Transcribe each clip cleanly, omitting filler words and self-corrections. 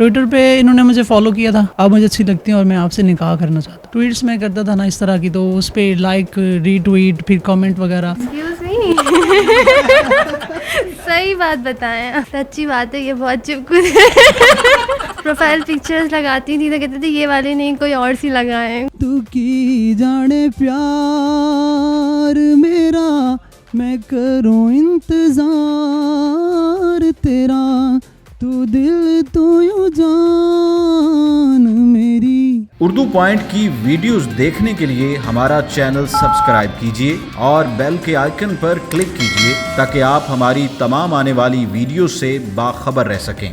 Twitter पे इन्होंने मुझे फॉलो किया था, आप मुझे अच्छी लगती हैं और मैं आपसे निकाह करना चाहता हूँ। ट्वीट्स मैं करता था ना इस तरह की, तो उस पर लाइक, रीट्वीट, फिर कमेंट वगैरह। सही बात बताएं, सच्ची बात है, ये बहुत चिपकू प्रोफाइल पिक्चर्स लगाती थी तो कहते थे ये वाली नहीं कोई और सी लगाएं। तू की जाने प्यार मेरा, मैं करूँ इंतजार तेरा, तू दिल तो यूं जान मेरी। उर्दू पॉइंट की वीडियोस देखने के लिए हमारा चैनल सब्सक्राइब कीजिए और बेल के आइकन पर क्लिक कीजिए ताकि आप हमारी तमाम आने वाली वीडियोस से बाखबर रह सकें।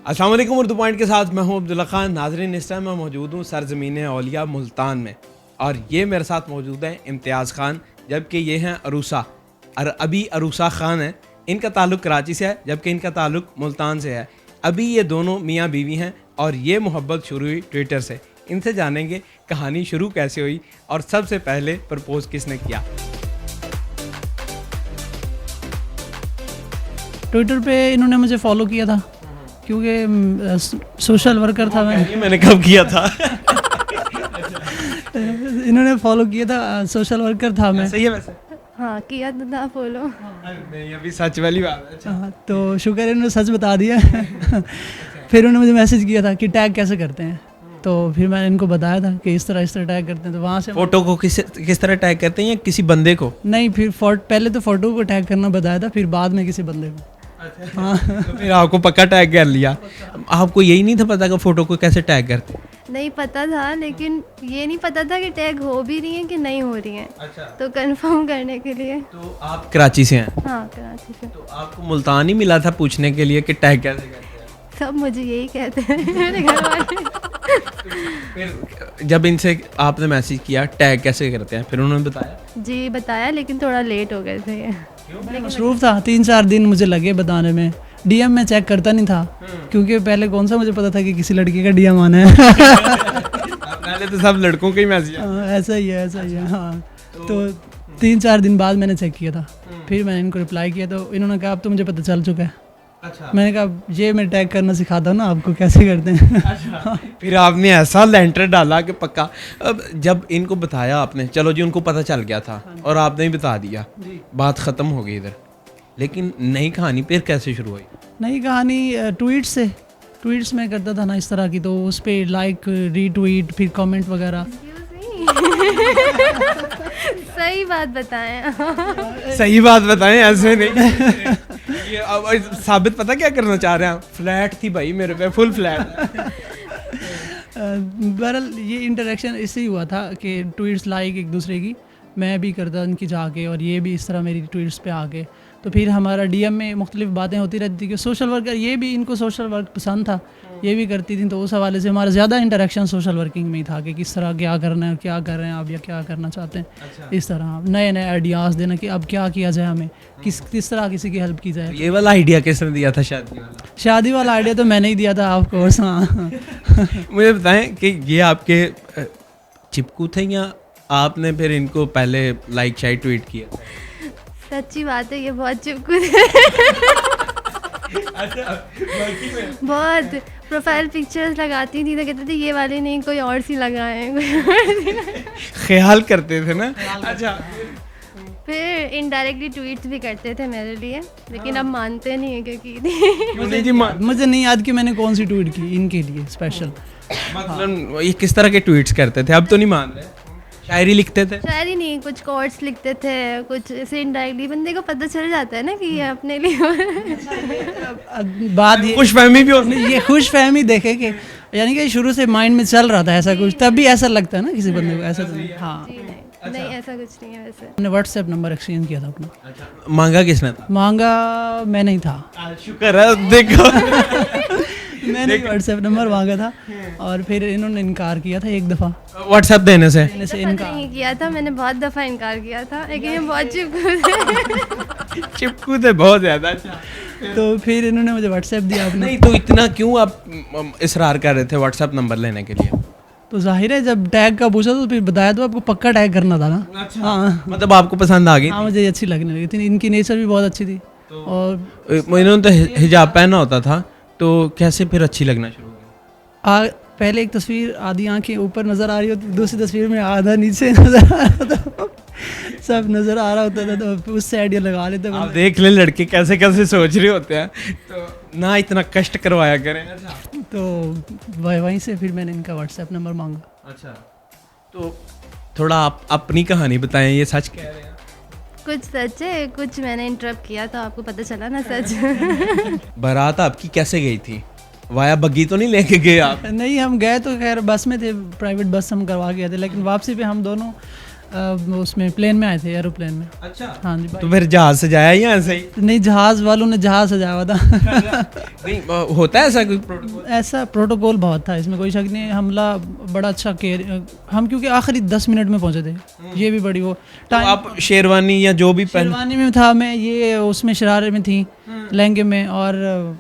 अस्सलाम वालेकुम, उर्दू पॉइंट के साथ मैं हूं अब्दुल्ला खान। नाज़रीन, इस टाइम मैं मौजूद हूं सरज़मीन औलिया मुल्तान में और ये मेरे साथ मौजूद हैं इम्तियाज़ खान, जबकि ये हैं अरूसा अभी अरूसा खान है। इनका ताल्लुक़ कराची से है जबकि इनका ताल्लुक़ मुल्तान से है। अभी ये दोनों मियाँ बीवी हैं और ये मोहब्बत शुरू हुई ट्विटर से। इनसे जानेंगे कहानी शुरू कैसे हुई और सबसे पहले प्रपोज़ किसने किया। ट्विटर पे इन्होंने मुझे फॉलो किया था क्योंकि सोशल वर्कर था मैं। मैंने कब किया था? इन्होंने फॉलो किया था, सोशल वर्कर था मैं। सही है वैसे। हाँ किया तो था फॉलो। नहीं, अभी सच वाली बात है। अच्छा। हाँ, तो शुक्र है इन्होंने सच बता दिया। फिर उन्होंने मुझे मैसेज किया था कि टैग कैसे करते हैं, तो फिर मैंने इनको बताया था कि इस तरह टैग करते हैं। तो वहाँ से फोटो को किस तरह टैग करते हैं या किसी बंदे को? नहीं, फिर पहले तो फोटो को टैग करना बताया था, फिर बाद में किसी बंदे को। हाँ। तो फिर आपको पक्का टैग कर लिया। आपको यही नहीं था पता कि फोटो को कैसे टैग करते हैं? नहीं पता था, लेकिन ये नहीं पता था कि टैग हो भी रही है कि नहीं हो रही है। अच्छा। तो कंफर्म करने के लिए। तो आप कराची से हैं? हाँ कराची से। तो आपको मुल्तान ही मिला था पूछने के लिए कि टैग कैसे करते हैं? सब मुझे यही कहते हैं मेरे घर वाले। फिर जब इनसे आपने मैसेज किया टैग कैसे करते हैं, फिर उन्होंने बताया? जी बताया, लेकिन थोड़ा लेट हो गए थे। मसरूफ था, 3-4 दिन मुझे लगे बताने में। डीएम में चेक करता नहीं था क्योंकि पहले कौन सा मुझे पता था कि किसी लड़की का डीएम आना है। पहले तो सब लड़कों के ही मैसेज। ऐसा ही है। हाँ, तो 3-4 दिन बाद मैंने चेक किया था। फिर मैंने इनको रिप्लाई किया तो इन्होंने कहा अब तो मुझे पता चल चुका है। अच्छा। मैंने कहा ये मैं टैग करना सिखाता हूँ ना आपको कैसे करते हैं। अच्छा। फिर आपने ऐसा लेंटर डाला कि पक्का। अब जब इनको बताया आपने, चलो जी उनको पता चल गया था और आपने ही बता दिया, बात ख़त्म हो गई इधर। लेकिन नई कहानी फिर कैसे शुरू हुई? नई कहानी ट्वीट्स में करता था ना इस तरह की, तो उस पर लाइक, रीट्वीट, फिर कमेंट वगैरह। सही बात बताएं। सही बात बताएं, ऐसे नहीं। ये अब साबित पता क्या करना चाह रहे हैं? फ्लैट थी भाई मेरे पे, फुल फ्लैट। बहरहाल ये इंटरेक्शन इससे ही हुआ था कि ट्वीट्स लाइक एक दूसरे की, मैं भी करता उनकी जाके और ये भी इस तरह मेरी ट्वीट्स पे आके। तो फिर हमारा डीएम में मुख्तलिफ बातें होती रहती थी कि सोशल वर्कर, ये भी इनको सोशल वर्क पसंद था, ये भी करती थी। तो उस हवाले से हमारा ज़्यादा इंटरेक्शन सोशल वर्किंग में ही था कि किस तरह क्या करना है, क्या कर रहे हैं आप या क्या करना चाहते हैं। अच्छा। इस तरह नए आइडियाज़ देना कि अब क्या किया जाए, हमें किस तरह किसी की हेल्प की जाए। ये वाला आइडिया किसने दिया था? शादी वाला आइडिया तो मैंने ही दिया था, ऑफ कोर्स। हाँ। मुझे बताएं कि ये आपके चिपकू थे या आपने फिर इनको पहले लाइक शायद ट्वीट किया? सच्ची बात है, ये बहुत चिपकू बहुत प्रोफाइल पिक्चर्स लगाती थी तो कहते थे ये वाली नहीं कोई और सी लगाएं। ख्याल करते थे ना। अच्छा। फिर इनडायरेक्टली ट्वीट्स भी करते थे मेरे लिए, लेकिन अब मानते नहीं है कि की थी। मुझे नहीं याद कि मैंने कौन सी ट्वीट की इनके लिए स्पेशल। मतलब ये किस तरह के ट्वीट्स करते थे? अब तो नहीं मान रहे। शायरी लिखते थे? शायरी नहीं, कुछ कोट्स लिखते थे, कुछ ऐसे इनडायरेक्टली बंदे को पता चल जाता है ना कि ये अपने लिए। बात ये खुशफहमी भी होती है। ये खुशफहमी देखे कि यानी कि शुरू से माइंड में चल रहा था ऐसा कुछ, तब भी ऐसा लगता है ना किसी बंदे को ऐसा तो नहीं। हाँ नहीं ऐसा कुछ नहीं है वैसे। मैंने व्हाट्सएप नंबर एक्सचेंज किया था अपना। अच्छा। मांगा किसने था? मांगा मैं नहीं था। शुक्र है, देखो। मैंने व्हाट्सएप नंबर मांगा था और फिर इन्होंने इनकार किया था एक दफ़ा व्हाट्सएप देने से। इनकार नहीं किया था मैंने, बहुत दफ़ा इनकार किया था, लेकिन ये बहुत चिपकू थे बहुत ज़्यादा। तो फिर इन्होंने मुझे व्हाट्सएप दिया अपना। नहीं तो इतना क्यों आप इसरार कर रहे थे व्हाट्सएप नंबर लेने के लिए? तो जाहिर है जब टैग का पूछा तो फिर बताया तो आपको पक्का टैग करना था ना। अच्छा। हाँ, मतलब आपको पसंद आ गई? हाँ, मुझे अच्छी लगने लगी थी, इनकी नेचर भी बहुत अच्छी थी। और इन्होंने तो हिजाब पहना होता था तो कैसे फिर अच्छी लगना शुरू हुई? पहले एक तस्वीर आधी आंखें ऊपर नज़र आ रही होती, दूसरी तस्वीर में आधा नीचे नज़र आ रहा था, सब नज़र आ रहा होता था, तो उससे आइडिया लगा लेते आप देख ले लड़के कैसे कैसे सोच रहे होते हैं, तो ना इतना कष्ट करवाया करें। तो वहीं से फिर मैंने इनका व्हाट्सएप नंबर मांगा। अच्छा, तो थोड़ा आप अपनी कहानी बताएं, ये सच कह रहे हैं? कुछ सच है, कुछ मैंने इंटरप्ट किया तो आपको पता चला ना सच। बारात आपकी कैसे गई थी? वाया बग्गी तो नहीं लेके गए आप? नहीं, हम गए तो खैर बस में थे, प्राइवेट बस हम करवा के गए थे, लेकिन वापसी पे हम दोनों उसमें प्लेन में आए थे, एरोप्लेन में। अच्छा, हाँ जी। तो फिर जहाज सजाया या ऐसे ही? नहीं, जहाज़ वालों ने जहाज़ सजाया हुआ था। नहीं, होता है ऐसा कोई प्रोटोकॉल? ऐसा प्रोटोकॉल बहुत था, इसमें कोई शक नहीं। हमला बड़ा अच्छा केयर, हम क्योंकि आखिरी 10 मिनट में पहुंचे थे, ये भी बड़ी वो तो टाइम। आप शेरवानी या जो भी पहन? शेरवानी में था मैं, ये उसमें शरारे में थी, लहंगे में, और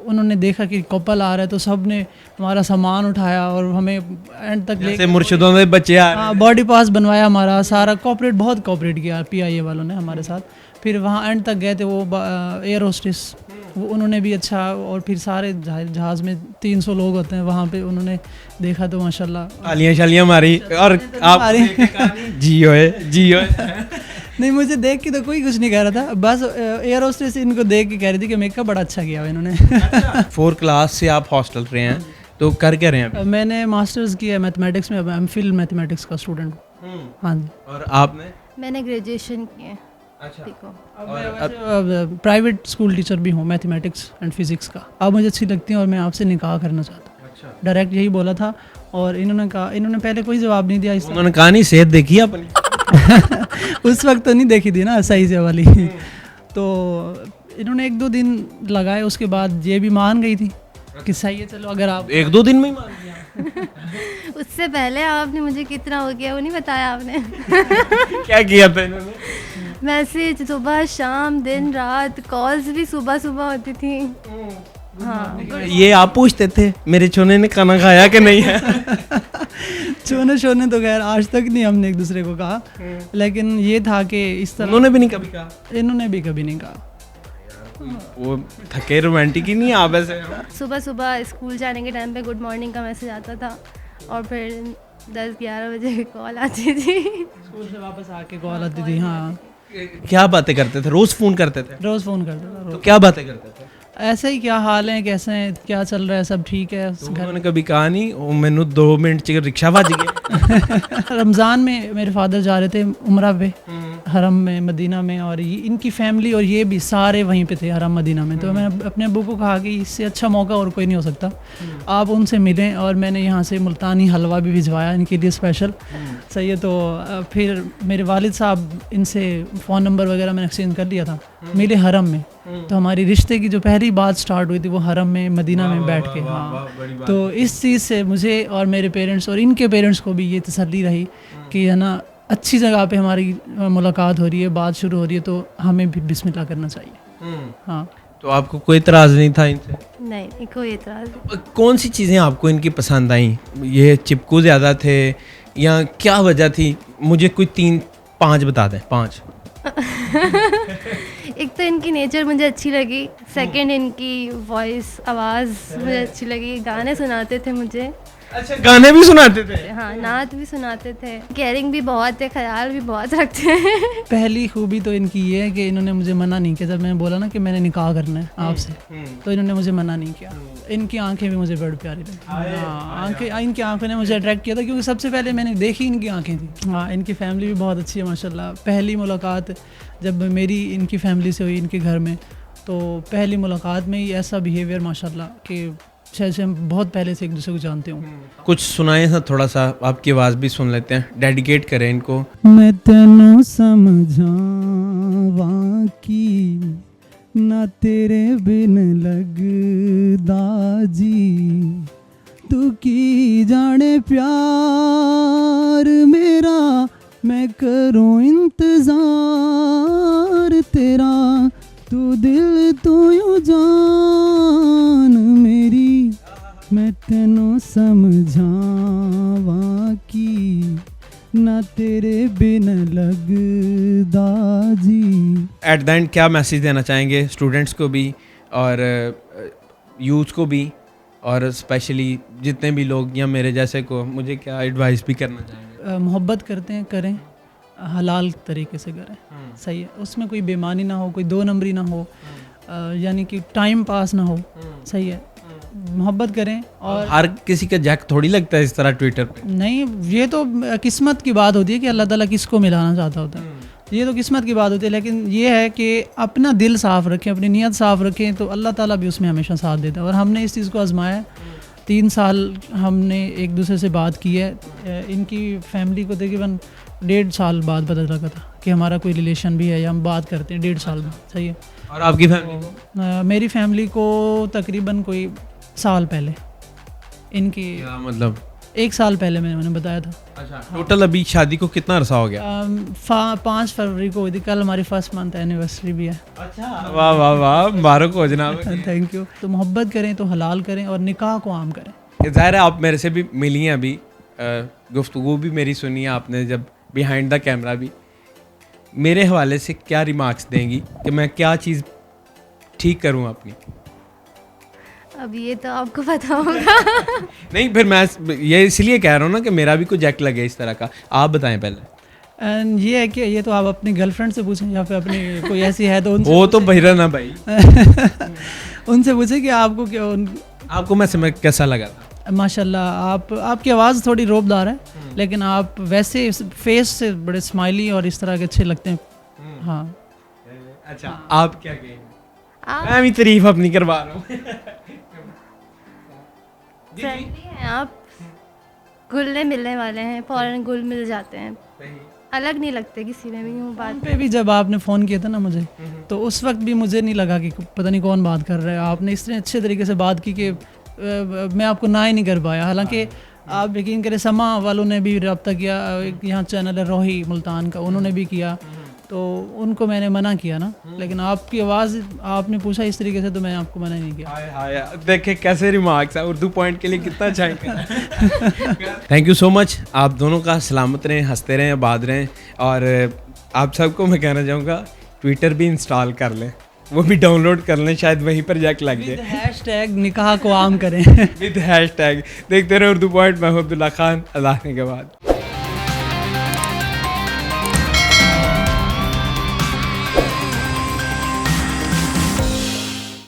उन्होंने देखा कि कपल आ रहा है तो सब ने हमारा सामान उठाया और हमें एंड तक जैसे मुर्शिदों में बच्चे आ रहे हैं। बॉडी पास बनवाया हमारा सारा, बहुत कोऑपरेट किया PIA वालों ने हमारे साथ। फिर वहाँ एंड तक गए थे, वो एयर होस्टेस, वो उन्होंने भी अच्छा, और फिर सारे जहाज़ में 300 लोग होते हैं वहाँ पे, उन्होंने देखा तो माशाल्लाह तालियां शालियां मारी और आप जियो है जियो है। नहीं, मुझे देख के तो कोई कुछ नहीं कह रहा था, बस एयर होस्टेस इनको देख के कह रही थी कि मेकअप बड़ा अच्छा किया इन्होंने। 4 क्लास से आप हॉस्टल रहे हैं, तो कर क्या रहे हैं अभी? मैंने मास्टर्स किया है मैथमेटिक्स में, अब MPhil मैथमेटिक्स का स्टूडेंट हूँ। हाँ जी। और आपने? मैंने ग्रेजुएशन की है। अच्छा, अब प्राइवेट स्कूल टीचर भी हूँ, मैथमेटिक्स एंड फिजिक्स का। अब मुझे अच्छी लगती है और मैं आपसे निकाह करना चाहता हूँ। अच्छा, डायरेक्ट यही बोला था, और इन्होंने कहा, इन्होंने पहले कोई जवाब नहीं दिया। उन्होंने कहा नहीं सेहत देखी अपनी? उस वक्त तो नहीं देखी थी ना सही से वाली। तो इन्होंने 1-2 दिन लगाए, उसके बाद ये भी मान गई थी कि सही है, चलो अगर आप 1-2 दिन में ही मान लिया? उससे पहले आपने मुझे कितना हो गया वो नहीं बताया आपने। क्या किया था इन्होंने? मैसेज सुबह शाम दिन रात, कॉल्स भी सुबह सुबह होती थी। हाँ, ये आप पूछते थे मेरे छोने ने खाना खाया कि नहीं है? छोने तो खैर आज तक नहीं हमने एक दूसरे को कहा, लेकिन ये था कि इस तरह उन्होंने भी नहीं कभी कहा? इन्होंने भी कभी नहीं कहा। वो थके रोमांटिक ही नहीं आप ऐसे? सुबह सुबह स्कूल जाने के टाइम पे गुड मॉर्निंग का मैसेज आता था, और फिर 10-11 बजे कॉल आती थी। स्कूल से वापस आके कॉल आती थी। हाँ, क्या बातें करते थे? रोज फोन करते थे? रोज़ फ़ोन करता था। तो क्या बातें करते थे? ऐसे ही, क्या हाल है, कैसे हैं, क्या चल रहा है, सब ठीक है। तो उन्होंने कभी कहा नहीं ओ मैनू 2 मिनट च रिक्शा भज गया? रमज़ान में मेरे फादर जा रहे थे उम्रा पे, हरम में मदीना में, और इनकी फैमिली और ये भी सारे वहीं पे थे हरम मदीना में। तो मैंने अपने अब्बू को कहा कि इससे अच्छा मौका और कोई नहीं हो सकता, आप उनसे मिलें, और मैंने यहाँ से मुल्तानी हलवा भी भिजवाया इनके लिए स्पेशल। सही है। तो फिर मेरे वालिद साहब, इनसे फ़ोन नंबर वगैरह मैंने एक्सचेंज कर लिया था, मिले हरम में। तो हमारी रिश्ते की जो पहली बात स्टार्ट हुई थी वो हरम में मदीना में बैठ के। हाँ, तो इस चीज़ से मुझे और मेरे पेरेंट्स और इनके पेरेंट्स को भी ये तसल्ली रही कि है ना, अच्छी जगह पे हमारी मुलाकात हो रही है, बात शुरू हो रही है, तो हमें भी बिस्मिल्लाह करना चाहिए। हाँ। तो आपको कोई इतराज़ नहीं था इनसे? नहीं, कोई इतराज़ नहीं। कौन सी चीज़ें आपको इनकी पसंद आई? ये चिपकू ज़्यादा थे या क्या वजह थी? मुझे कोई 3-5 बता दें। 5। एक तो इनकी नेचर मुझे अच्छी लगी, सेकंड इनकी वॉइस, आवाज़ मुझे अच्छी लगी, गाने सुनाते थे मुझे। अच्छा, गाने भी सुनाते थे? हाँ, नात भी सुनाते थे। केयरिंग भी बहुत है, ख्याल भी बहुत रखते हैं। पहली खूबी तो इनकी ये है कि इन्होंने मुझे मना नहीं किया। जब मैंने बोला ना कि मैंने निकाह करना है आपसे, तो इन्होंने मुझे मना नहीं किया। इनकी आंखें भी मुझे बड़ी प्यारी लगी। हाँ, इनकी आंखों ने मुझे अट्रैक्ट किया था, क्योंकि सबसे पहले मैंने देखी इनकी आंखें थी। हाँ, इनकी फैमिली भी बहुत अच्छी है माशाल्लाह। पहली मुलाकात जब मेरी इनकी फैमिली से हुई, इनके घर में, तो पहली मुलाकात में ही ऐसा बिहेवियर माशाल्लाह कि शायद से हम बहुत पहले से एक दूसरे को जानते हूँ। कुछ सुनाए सा, थोड़ा सा आपकी आवाज़ भी सुन लेते हैं, डेडिकेट करें इनको। मैं तेनू समझावा की ना तेरे बिन लगदा जी, तू की जाने प्यार मेरा, मैं करूँ इंतजार तेरा, तू दिल तू यूं जान मेरी, मैं तेनू समझावा की ना तेरे बिन लगदा जी। एट द एंड क्या मैसेज देना चाहेंगे स्टूडेंट्स को भी और यूथ को भी और स्पेशली जितने भी लोग या मेरे जैसे को मुझे क्या एडवाइस भी करना चाहेंगे? मोहब्बत करते हैं करें, हलाल तरीके से करें, सही है, उसमें कोई बेईमानी ना हो, कोई दो नंबरी ना हो, यानी कि टाइम पास ना हो, सही है, मोहब्बत करें। और हर किसी का जैक थोड़ी लगता है इस तरह ट्विटर पे। नहीं, ये तो किस्मत की बात होती है कि अल्लाह ताला किसको मिलाना चाहता होता है, ये तो किस्मत की बात होती है। लेकिन ये है कि अपना दिल साफ़ रखें, अपनी नीयत साफ़ रखें, तो अल्लाह ताला भी उसमें हमेशा साथ देता है। और हमने इस चीज़ को आजमाया है, 3 साल हमने एक दूसरे से बात की है। इनकी फैमिली को तकरीबन 1.5 साल बाद पता लगा था कि हमारा कोई रिलेशन भी है या हम बात करते हैं 1.5 साल में, सही है। और आपकी फैमिली को? मेरी फैमिली को तकरीबन कोई साल पहले, इनकी क्या मतलब 1 साल पहले मैंने बताया था। अच्छा, टोटल अभी शादी को कितना अरसा हो गया? 5 फरवरी को हुई थी, कल हमारी 1st मंथ एनिवर्सरी भी है। अच्छा, वाह वाह वाह, मुबारक हो जनाब। Thank you. तो मोहब्बत करें तो हलाल करें और निकाह को आम करें। ये ज़ाहिर है आप मेरे से भी मिली हैं अभी, गुफ्तगू भी मेरी सुनी है आपने, जब बिहाइंड द कैमरा भी। मेरे हवाले से क्या रिमार्क्स देंगी कि मैं क्या चीज़ ठीक करूं अपनी? अब ये तो आपको पता होगा। नहीं, फिर मैं ये इसलिए कह रहा हूँ ना कि मेरा भी कोई जैक लगे इस तरह का। आप बताएं पहले। एंड ये है कि ये तो आप अपनी गर्लफ्रेंड से पूछें या फिर अपनी कोई ऐसी है तो उनसे वो तो बहिरा ना भाई। उनसे पूछें कि आपको क्या आपको मैं समझ कैसा लगा था? माशाल्लाह आपकी आवाज़ थोड़ी रोबदार है, लेकिन आप वैसे फेस से बड़े स्माइली और इस तरह के अच्छे लगते हैं। हाँ, अच्छा, आप क्या कहेंगे? मैं भी तारीफ अपनी करवा रहा हूँ। फ्रेंडली हैं आप, घुलने मिलने वाले हैं, फ़ौरन घुल मिल जाते हैं, अलग नहीं लगते किसी में भी। यूँ बात पे भी जब आपने फ़ोन किया था ना मुझे, तो उस वक्त भी मुझे नहीं लगा कि पता नहीं कौन बात कर रहा है। आपने इतने अच्छे तरीके से बात की कि मैं आपको ना ही नहीं कर पाया। हालांकि आप यकीन करें, समा वालों ने भी रब्ता किया, एक यहाँ चैनल है रोही मुल्तान का, उन्होंने भी किया, तो उनको मैंने मना किया ना। लेकिन आपकी आवाज़ आपने पूछा इस तरीके से, तो मैं आपको मना नहीं किया। हाय हाय, देखे कैसे रिमार्क्स है, उर्दू पॉइंट के लिए कितना चाहिए। Thank you so much. आप दोनों का सलामत रहें, हंसते रहें, आबाद रहें। और आप सबको मैं कहना चाहूँगा ट्विटर भी इंस्टॉल कर लें, वो भी डाउनलोड कर लें, शायद वहीं पर जैक लग जाए। हैशटैग निकाह को आम करें। With hashtag. देखते रहे उर्दू पॉइंट। मैं हूं अब्दुल्ला खान। अल्लाह के बाद।